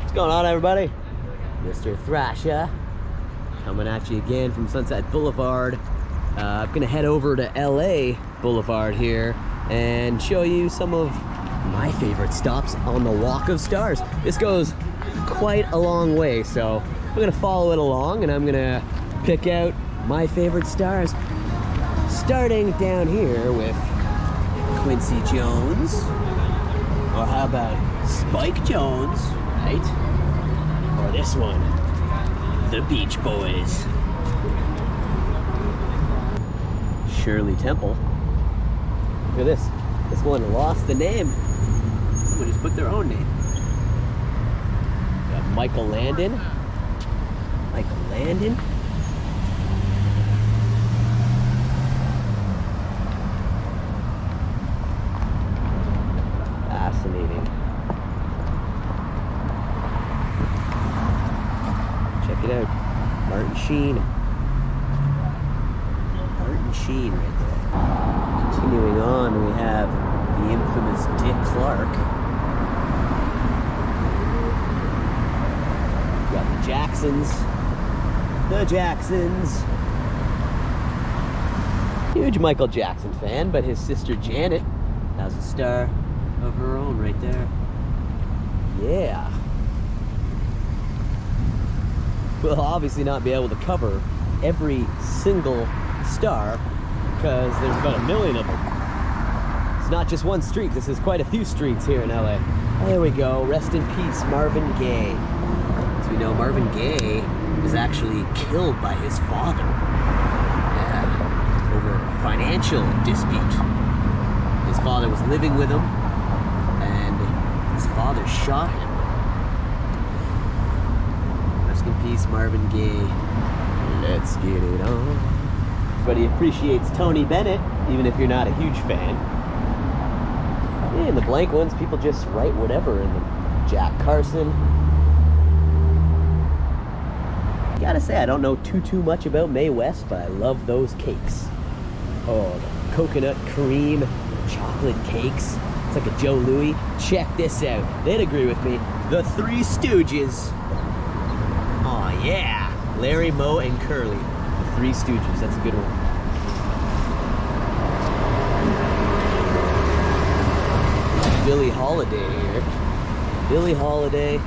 What's going on, everybody? Mr. Thrasha coming at you again from Sunset Boulevard. I'm gonna head over to LA Boulevard here and show you some of my favorite stops on the Walk of Stars. This goes quite a long way, so we're gonna follow it along and I'm gonna pick out my favorite stars. Starting down here with Quincy Jones, or how about Spike Jones, right? Or this one, the Beach Boys. Shirley Temple. Look at this. This one lost the name. Someone just put their own name. Got Michael Landon. Michael Landon. Fascinating. Check it out. Martin Sheen. Martin Sheen right there. Continuing on, we have the infamous Dick Clark. We got the Jacksons. The Jacksons. Huge Michael Jackson fan, but his sister Janet has a star of her own right there. Yeah. We'll obviously not be able to cover every single star because there's about 1 million of them. It's not just one street, this is quite a few streets here in LA. There we go, rest in peace, Marvin Gaye. As we know, Marvin Gaye was actually killed by his father. Yeah, over a financial dispute. His father was living with him and his father shot him. Rest in peace, Marvin Gaye. Let's get it on. Everybody appreciates Tony Bennett, even if you're not a huge fan. Yeah, in the blank ones, people just write whatever in them. Jack Carson. Gotta say, I don't know too much about Mae West, but I love those cakes. Oh, the coconut cream, chocolate cakes. It's like a Joe Louis. Check this out. They'd agree with me. The Three Stooges. Oh yeah. Larry, Moe, and Curly. The Three Stooges. That's a good one. Billie Holiday here. Billie Holiday.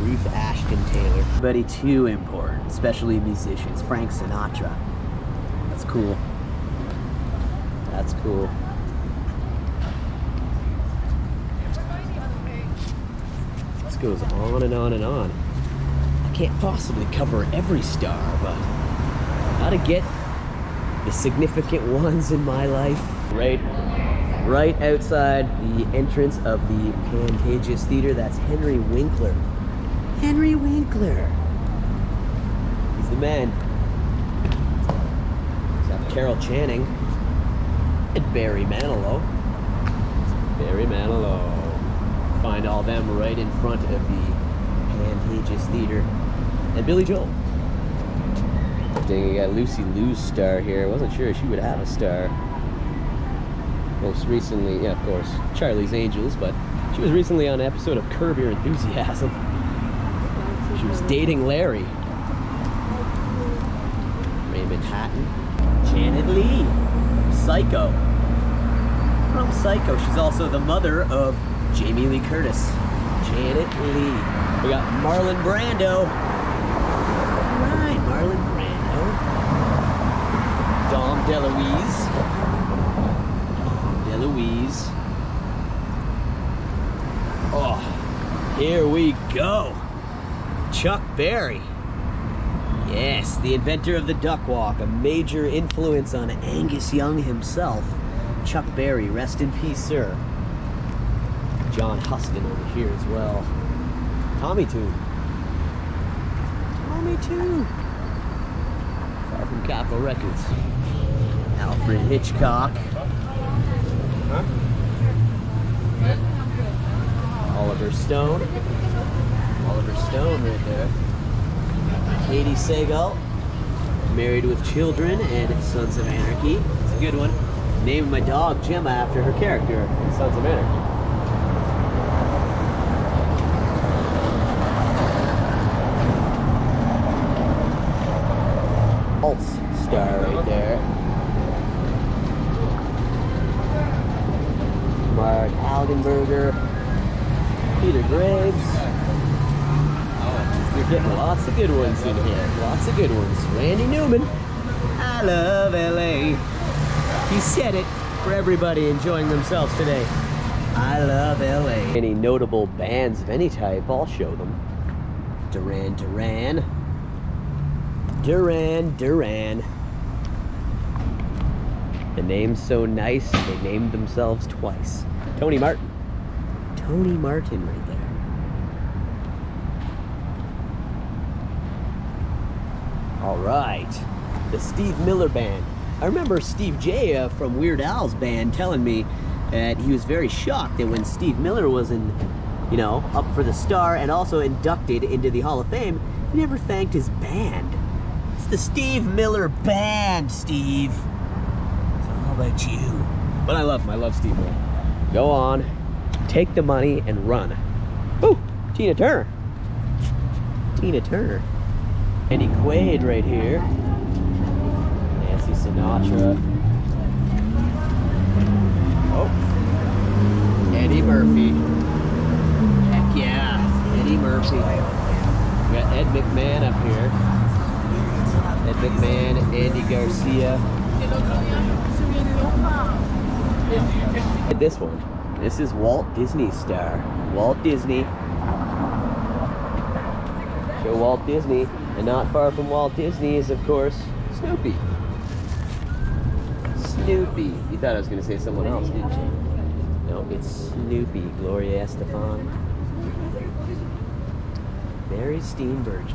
Ruth Ashton Taylor. Everybody too important, especially musicians. Frank Sinatra. That's cool. That's cool. This goes on and on and on. I can't possibly cover every star, but gotta get the significant ones in my life. Right outside the entrance of the Pantages Theater, that's Henry Winkler. Henry Winkler. He's the man. We have Carol Channing and Barry Manilow. Barry Manilow. Find all them right in front of the Pantages Theater. And Billy Joel. Dang, you got Lucy Liu's star here. I wasn't sure she would have a star. Most recently, yeah, of course, Charlie's Angels, but she was recently on an episode of Curb Your Enthusiasm. She was dating Larry. Raymond Hatton. Janet Leigh. Psycho. From Psycho. She's also the mother of Jamie Lee Curtis. Janet Leigh. We got Marlon Brando. Alright, Marlon Brando. Dom DeLuise. DeLuise. Oh, here we go. Chuck Berry. Yes, the inventor of the duck walk, a major influence on Angus Young himself. Chuck Berry, rest in peace, sir. John Huston over here as well. Tommy Tune. Tommy Tune. Far from Capitol Records. Alfred Hitchcock. Huh? Oliver Stone. Oliver Stone right there. Katie Sagal. Married with Children and Sons of Anarchy. It's a good one. Named my dog Gemma after her character in Sons of Anarchy. Pulse star right there. Mark Algenberger, Peter Graves. You're getting lots of good ones in here. Lots of good ones. Randy Newman. I love LA. He said it for everybody enjoying themselves today. I love LA. Any notable bands of any type, I'll show them. Duran Duran. Duran Duran. The name's so nice, they named themselves twice. Tony Martin. Tony Martin right there. All right, the Steve Miller Band. I remember Steve J from Weird Al's band telling me that he was very shocked that when Steve Miller was up for the star and also inducted into the Hall of Fame, he never thanked his band. It's the Steve Miller Band, Steve. It's all about you. But I love Steve Miller. Go on, take the money and run. Ooh, Tina Turner. Tina Turner. Andy Quaid right here. Nancy Sinatra. Oh. Eddie Murphy. Heck yeah. Eddie Murphy. We got Ed McMahon up here. Ed McMahon, Andy Garcia. And this one. This is Walt Disney star. Walt Disney. Show Walt Disney. And not far from Walt Disney is, of course, Snoopy. Snoopy. You thought I was going to say someone else, didn't you? No, it's Snoopy. Gloria Estefan. Mary Steenburgen.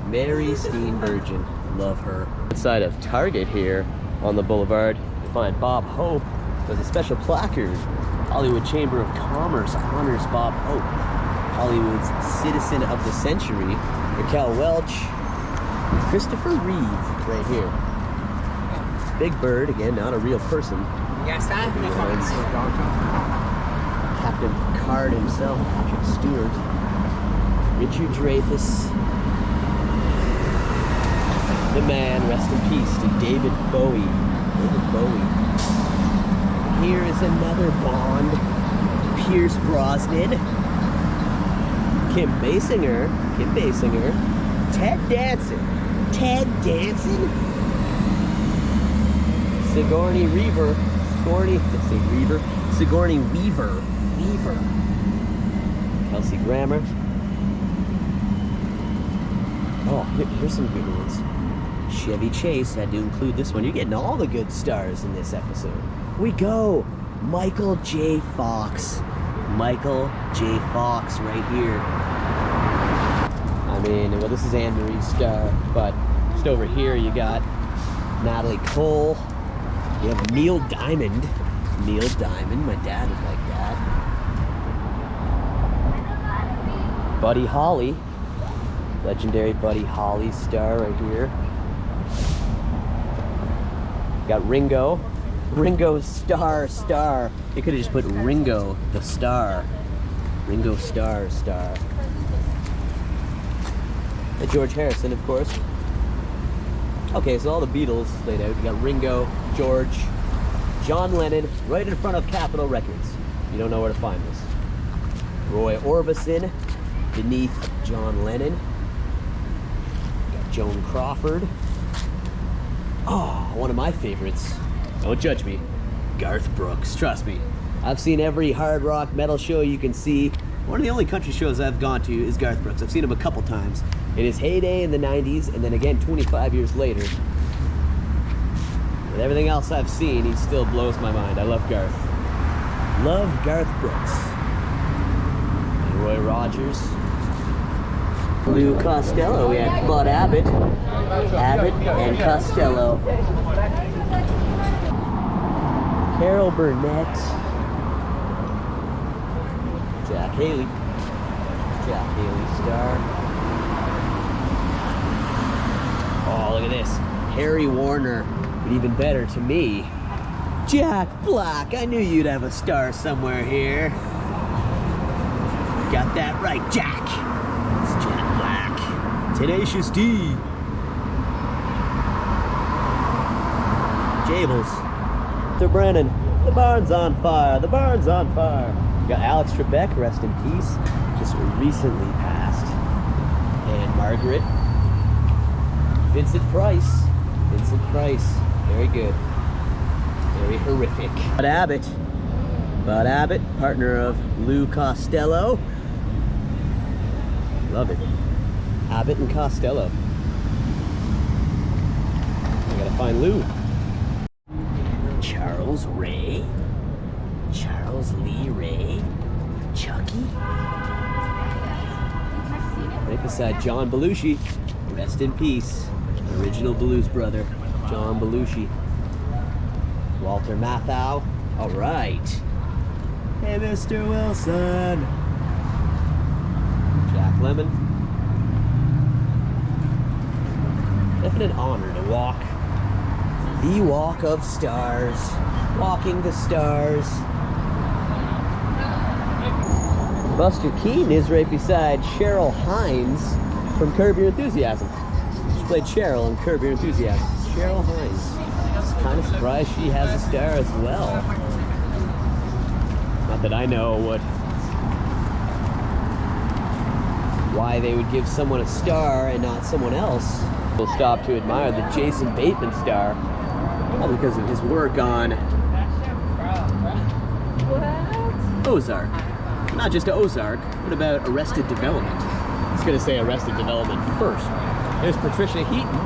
Mary Steenburgen. Love her. Inside of Target here on the Boulevard, you find Bob Hope. There's a special placard. Hollywood Chamber of Commerce honors Bob Hope, Hollywood's Citizen of the Century. Raquel Welch, Christopher Reeve, right here. Big Bird, again, not a real person. Captain Picard himself, Patrick Stewart. Richard Dreyfuss. The man, rest in peace, to David Bowie. David Bowie. Here is another Bond. Pierce Brosnan. Kim Basinger, Ted Danson, Sigourney Weaver, Kelsey Grammer. Oh, here's some good ones. Chevy Chase, had to include this one. You're getting all the good stars in this episode. We go, Michael J. Fox. Michael J. Fox right here. I mean, well, this is Anne Marie's star, but just over here you got Natalie Cole. You have Neil Diamond. Neil Diamond, my dad would like that. Buddy Holly. Legendary Buddy Holly star right here. Got Ringo. Ringo star. You could have just put Ringo the star. Ringo star. And George Harrison, of course. Okay, so all the Beatles laid out. You got Ringo, George, John Lennon, right in front of Capitol Records. You don't know where to find this. Roy Orbison, beneath John Lennon. You got Joan Crawford. Oh, one of my favorites. Don't judge me. Garth Brooks. Trust me. I've seen every hard rock metal show you can see. One of the only country shows I've gone to is Garth Brooks. I've seen him a couple times. In his heyday in the 90s, and then again 25 years later. With everything else I've seen, he still blows my mind. I love Garth. Love Garth Brooks. And Roy Rogers. Lou Costello. We had Bud Abbott. Abbott and Costello. Carol Burnett. Jack Haley. Jack Haley star. Oh, look at this. Harry Warner. But even better to me, Jack Black. I knew you'd have a star somewhere here. Got that right, Jack. It's Jack Black. Tenacious D. Jables. Sir Brennan. The barn's on fire. The barn's on fire. We got Alex Trebek, rest in peace. Just recently passed. And Margaret. Vincent Price. Vincent Price. Very good. Very horrific. Bud Abbott. Bud Abbott, partner of Lou Costello. Love it. Abbott and Costello. I gotta find Lou. Charles Ray. Charles Lee Ray. Chucky. Right beside John Belushi. Rest in peace. Original Blues Brother. John Belushi. Walter Matthau. All right. Hey, Mr. Wilson. Jack Lemmon. Definite honor to walk the Walk of Stars. Walking the stars. Buster Keaton is right beside Cheryl Hines from Curb Your Enthusiasm. She played Cheryl in Curb Your Enthusiasm. Cheryl Hines. Kind of surprised she has a star as well. Not that I know why they would give someone a star and not someone else. We'll stop to admire the Jason Bateman star, all because of his work on Ozark. Not just Ozark, but about Arrested Development. I was gonna say Arrested Development first. There's Patricia Heaton.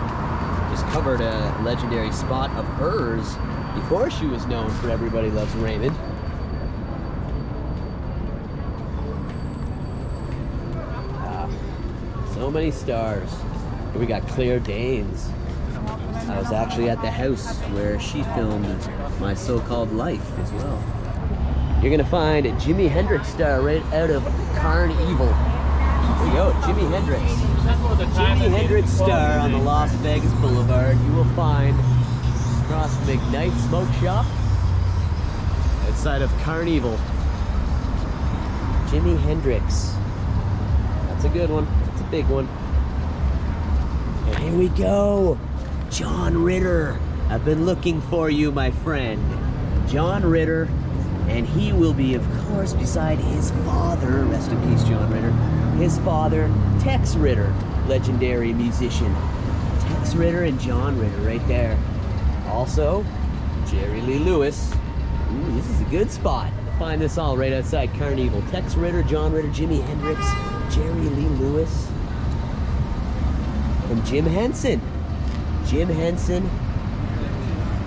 Just covered a legendary spot of hers before she was known for Everybody Loves Raymond. So many stars. Here we got Claire Danes. I was actually at the house where she filmed My So-Called Life as well. You're gonna find a Jimi Hendrix star right out of Carnival. There we go, Jimi Hendrix. Jimi Hendrix star on the Las Vegas Boulevard. You will find across the McKnight Smoke Shop outside of Carnival. Jimi Hendrix. That's a good one. That's a big one. And here we go. John Ritter. I've been looking for you, my friend. John Ritter. And he will be, of course, beside his father. Rest in peace, John Ritter. His father, Tex Ritter, legendary musician. Tex Ritter and John Ritter right there. Also, Jerry Lee Lewis. Ooh, this is a good spot. Find this all right outside Carnival. Tex Ritter, John Ritter, Jimi Hendrix, Jerry Lee Lewis, and Jim Henson. Jim Henson.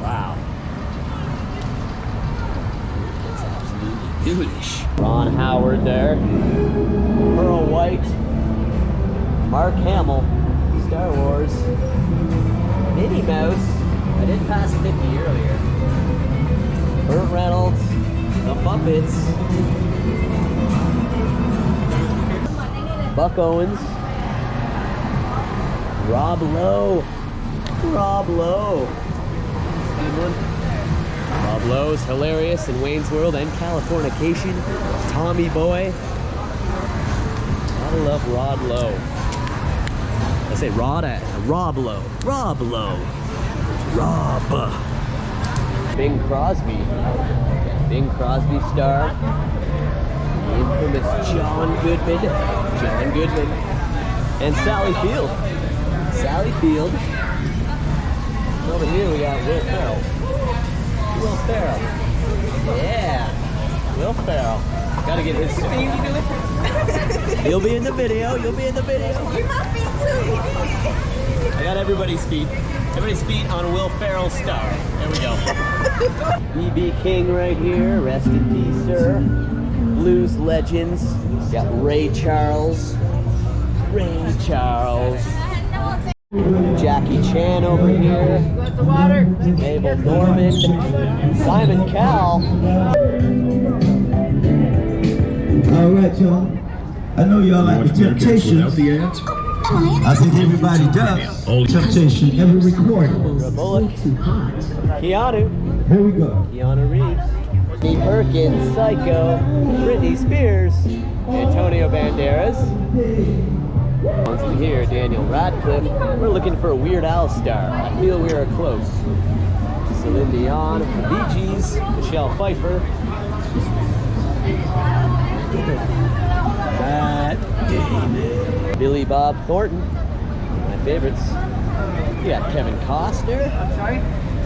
Wow. That's absolutely ghoulish. Ron Howard there. Pearl White. Mark Hamill. Star Wars. Minnie Mouse. I did pass Mickey earlier. Burt Reynolds. The Muppets. Buck Owens. Rob Lowe. Rob Lowe. Good one. Rob Lowe's hilarious in Wayne's World and Californication. Tommy Boy. Gotta love Rod Lowe. I say Rob Lowe. Rob Lowe. Rob. Bing Crosby. Bing Crosby star. The infamous John Goodman. John Goodman. And Sally Field. Sally Field. And over here we got Will Ferrell. Will Ferrell. Yeah. Will Ferrell. Gotta get his speed. You'll be in the video. You'll be in the video. You're my feet too. I got everybody's feet. Everybody's feet on Will Ferrell's star. There we go. B.B. King right here. Rest in peace, sir. Blues legends. Got Ray Charles. Ray Charles. Jackie Chan over here. Mabel Normand. Simon Cowell. All right, y'all. I know y'all like the Temptations. I think everybody does. Temptation, every recording. Bullock. Keanu. Here we go. Keanu Reeves, Steve Perkins, Psycho, Britney Spears, Antonio Banderas. Here, Daniel Radcliffe. We're looking for a Weird Al star. I feel we are close. Celine Dion, the Bee Gees, Michelle Pfeiffer. Matt Damon. Billy Bob Thornton, my favorites. You got Kevin Costner.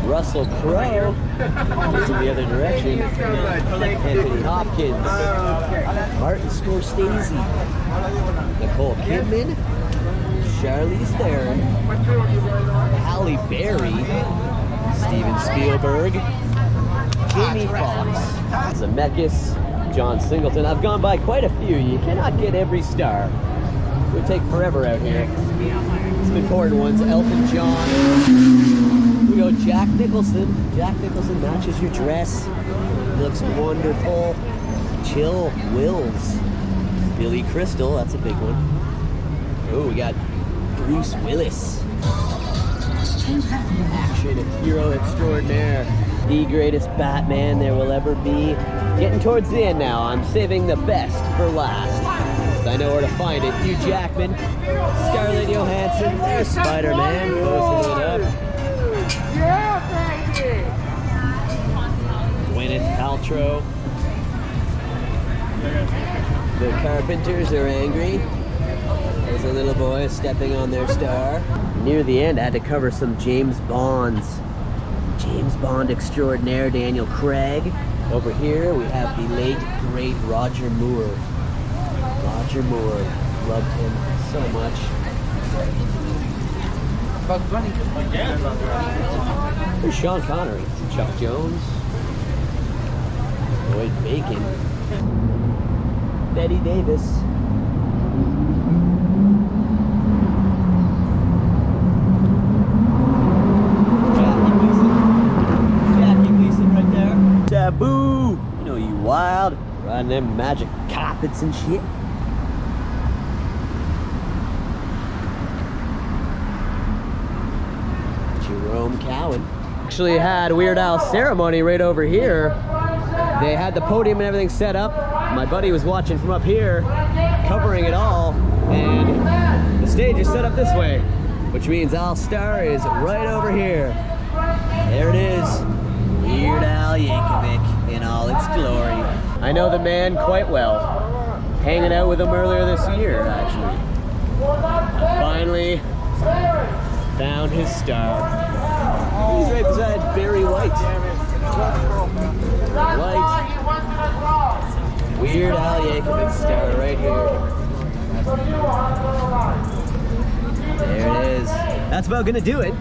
Russell Crowe. He's in the other direction. Anthony Hopkins. Martin Scorsese. Nicole Kidman. Charlize Theron. Halle Berry. Steven Spielberg. Jamie Foxx. Zemeckis. John Singleton. I've gone by quite a few. You cannot get every star. It would take forever out here. Some important ones. Elton John. We go Jack Nicholson. Jack Nicholson matches your dress. Looks wonderful. Chill Wills. Billy Crystal. That's a big one. Oh, we got Bruce Willis. Action hero extraordinaire. The greatest Batman there will ever be. Getting towards the end now. I'm saving the best for last. I know where to find it. Hugh Jackman, Scarlett Johansson, there's Spider-Man, posing it up. Yeah, baby! Gwyneth Paltrow. The Carpenters are angry. There's a little boy stepping on their star. Near the end, I had to cover some James Bonds. James Bond extraordinaire, Daniel Craig. Over here, we have the late, great Roger Moore. Roger Moore, loved him so much. There's Sean Connery, Chuck Jones, Lloyd Bacon, Betty Davis. Jackie Gleason right there. Taboo, you know you wild, riding them magic carpets and shit. Jerome Cowan. Actually had Weird Al ceremony right over here. They had the podium and everything set up. My buddy was watching from up here, covering it all, and the stage is set up this way, which means Al's star is right over here. There it is, Weird Al Yankovic in all its glory. I know the man quite well, hanging out with him earlier this year, actually. Finally found his star. He's right beside Barry White. Weird Al Yankovic star right here. There it is. That's about gonna do it.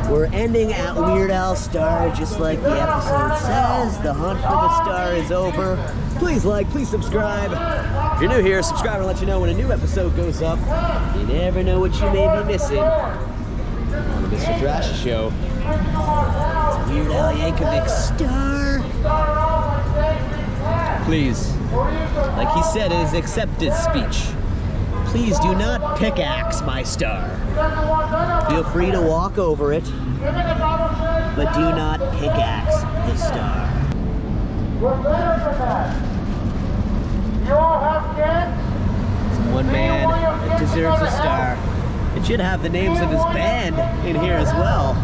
We're ending at Weird Al star, just like the episode says. The hunt for the star is over. Please like, please subscribe. If you're new here, subscribe and let you know when a new episode goes up. You never know what you may be missing on the Mr. Thrasha Show. It's Weird Al Yankovic star. Please, like he said in his acceptance speech, please do not pickaxe my star. Feel free to walk over it, but do not pickaxe the star. It's one man that deserves a star. It should have the names of his band in here as well.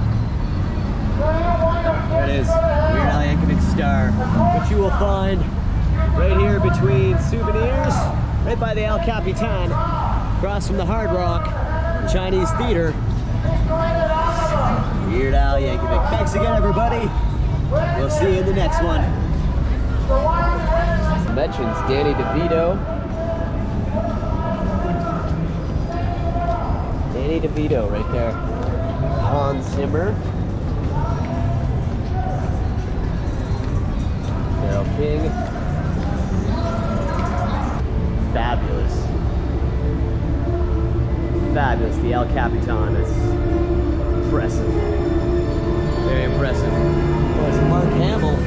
There it is, Weird Al Yankovic star, which you will find right here between Souvenirs, right by the El Capitan, across from the Hard Rock Chinese Theater. Weird Al Yankovic. Thanks again, everybody. We'll see you in the next one. Mentions Danny DeVito. Danny DeVito right there. Hans Zimmer. Carole King. Fabulous. Fabulous. The El Capitan is impressive. Very impressive. There's Mark Hamill.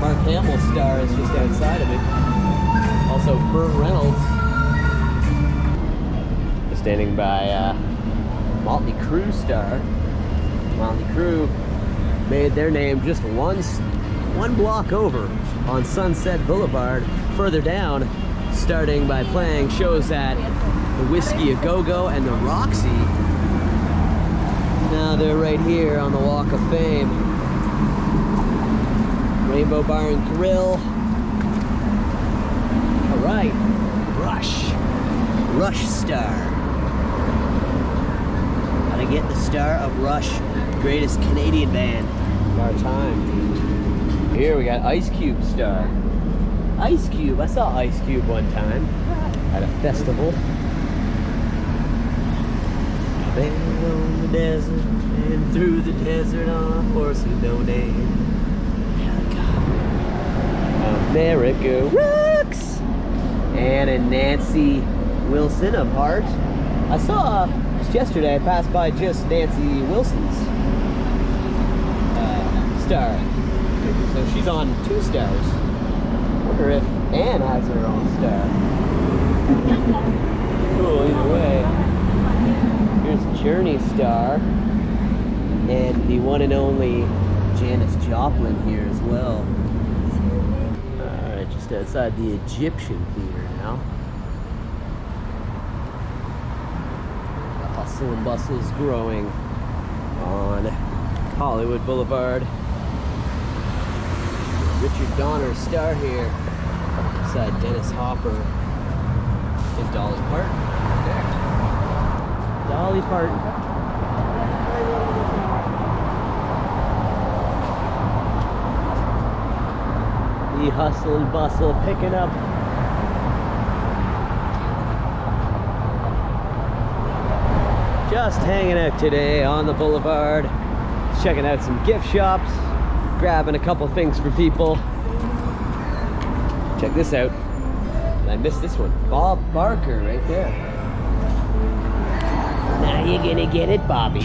Mark Hamill's star is just outside of it. Also Burt Reynolds. Standing by Motley Crue star. Motley Crue. made their name just one block over on Sunset Boulevard, further down, starting by playing shows at the Whiskey A Go-Go and the Roxy. Now they're right here on the Walk of Fame. Rainbow Bar and Grill. All right, Rush Star. Gotta get the star of Rush, greatest Canadian band of our time. Here we got Ice Cube star. Ice Cube, I saw Ice Cube one time at a festival. There on the desert and through the desert on a horse with no name. America rocks! And a Nancy Wilson of Heart. I saw just yesterday, I passed by just Nancy Wilson's star. So she's on 2 stars. I wonder if Anne has her own star. Cool, either way. Here's Journey star. And the one and only Janis Joplin here as well. Alright, just outside the Egyptian Theater now. The hustle and bustle is growing on Hollywood Boulevard. Richard Donner's star here, beside Dennis Hopper and Dolly Parton. There. Dolly Parton. The hustle and bustle picking up. Just hanging out today on the boulevard, checking out some gift shops, grabbing a couple things for people. Check this out. I missed this one. Bob Barker right there. Now you're gonna get it, Bobby.